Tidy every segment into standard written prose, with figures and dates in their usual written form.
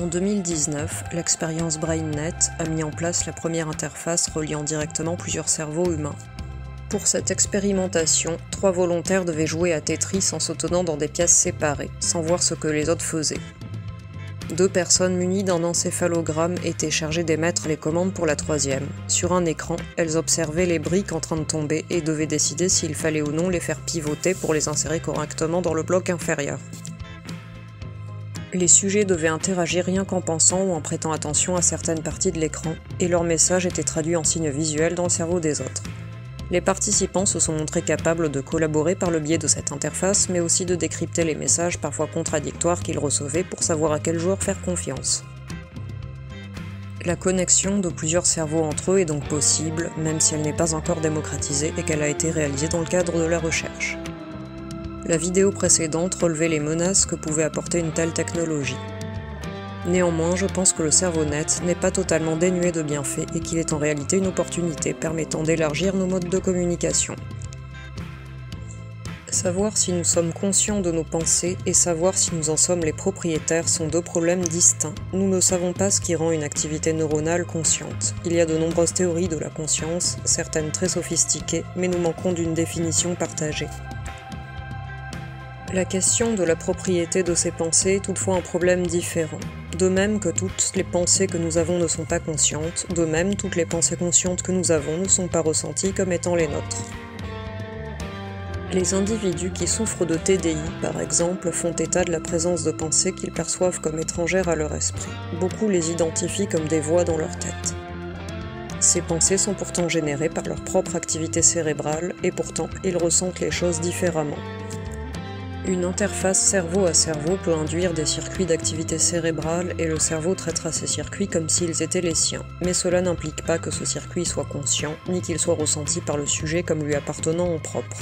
En 2019, l'expérience BrainNet a mis en place la première interface reliant directement plusieurs cerveaux humains. Pour cette expérimentation, 3 volontaires devaient jouer à Tetris en se tenant dans des pièces séparées, sans voir ce que les autres faisaient. 2 personnes munies d'un encéphalogramme étaient chargées d'émettre les commandes pour la troisième. Sur un écran, elles observaient les briques en train de tomber et devaient décider s'il fallait ou non les faire pivoter pour les insérer correctement dans le bloc inférieur. Les sujets devaient interagir rien qu'en pensant ou en prêtant attention à certaines parties de l'écran, et leur message était traduit en signes visuels dans le cerveau des autres. Les participants se sont montrés capables de collaborer par le biais de cette interface, mais aussi de décrypter les messages parfois contradictoires qu'ils recevaient pour savoir à quel joueur faire confiance. La connexion de plusieurs cerveaux entre eux est donc possible, même si elle n'est pas encore démocratisée et qu'elle a été réalisée dans le cadre de la recherche. La vidéo précédente relevait les menaces que pouvait apporter une telle technologie. Néanmoins, je pense que le cerveau net n'est pas totalement dénué de bienfaits et qu'il est en réalité une opportunité permettant d'élargir nos modes de communication. Savoir si nous sommes conscients de nos pensées et savoir si nous en sommes les propriétaires sont 2 problèmes distincts. Nous ne savons pas ce qui rend une activité neuronale consciente. Il y a de nombreuses théories de la conscience, certaines très sophistiquées, mais nous manquons d'une définition partagée. La question de la propriété de ces pensées est toutefois un problème différent. De même que toutes les pensées que nous avons ne sont pas conscientes, de même toutes les pensées conscientes que nous avons ne sont pas ressenties comme étant les nôtres. Les individus qui souffrent de TDI, par exemple, font état de la présence de pensées qu'ils perçoivent comme étrangères à leur esprit. Beaucoup les identifient comme des voix dans leur tête. Ces pensées sont pourtant générées par leur propre activité cérébrale, et pourtant ils ressentent les choses différemment. Une interface cerveau à cerveau peut induire des circuits d'activité cérébrale et le cerveau traitera ces circuits comme s'ils étaient les siens, mais cela n'implique pas que ce circuit soit conscient, ni qu'il soit ressenti par le sujet comme lui appartenant en propre.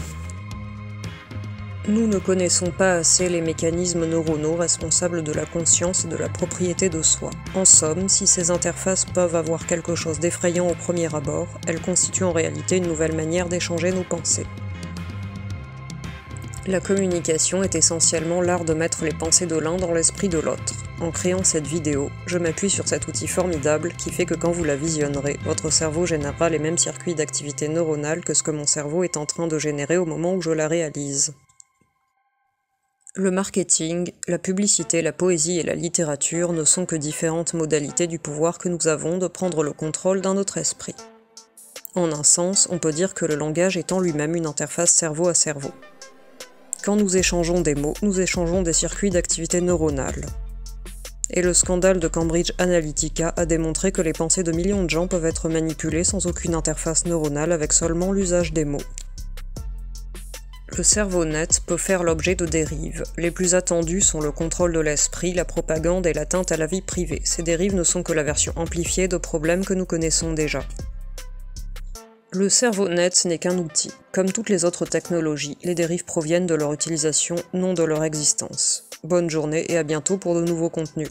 Nous ne connaissons pas assez les mécanismes neuronaux responsables de la conscience et de la propriété de soi. En somme, si ces interfaces peuvent avoir quelque chose d'effrayant au premier abord, elles constituent en réalité une nouvelle manière d'échanger nos pensées. La communication est essentiellement l'art de mettre les pensées de l'un dans l'esprit de l'autre. En créant cette vidéo, je m'appuie sur cet outil formidable qui fait que quand vous la visionnerez, votre cerveau générera les mêmes circuits d'activité neuronale que ce que mon cerveau est en train de générer au moment où je la réalise. Le marketing, la publicité, la poésie et la littérature ne sont que différentes modalités du pouvoir que nous avons de prendre le contrôle d'un autre esprit. En un sens, on peut dire que le langage est en lui-même une interface cerveau à cerveau. Quand nous échangeons des mots, nous échangeons des circuits d'activité neuronale. Et le scandale de Cambridge Analytica a démontré que les pensées de millions de gens peuvent être manipulées sans aucune interface neuronale avec seulement l'usage des mots. Le cerveau net peut faire l'objet de dérives. Les plus attendues sont le contrôle de l'esprit, la propagande et l'atteinte à la vie privée. Ces dérives ne sont que la version amplifiée de problèmes que nous connaissons déjà. Le cerveau net n'est qu'un outil. Comme toutes les autres technologies, les dérives proviennent de leur utilisation, non de leur existence. Bonne journée et à bientôt pour de nouveaux contenus.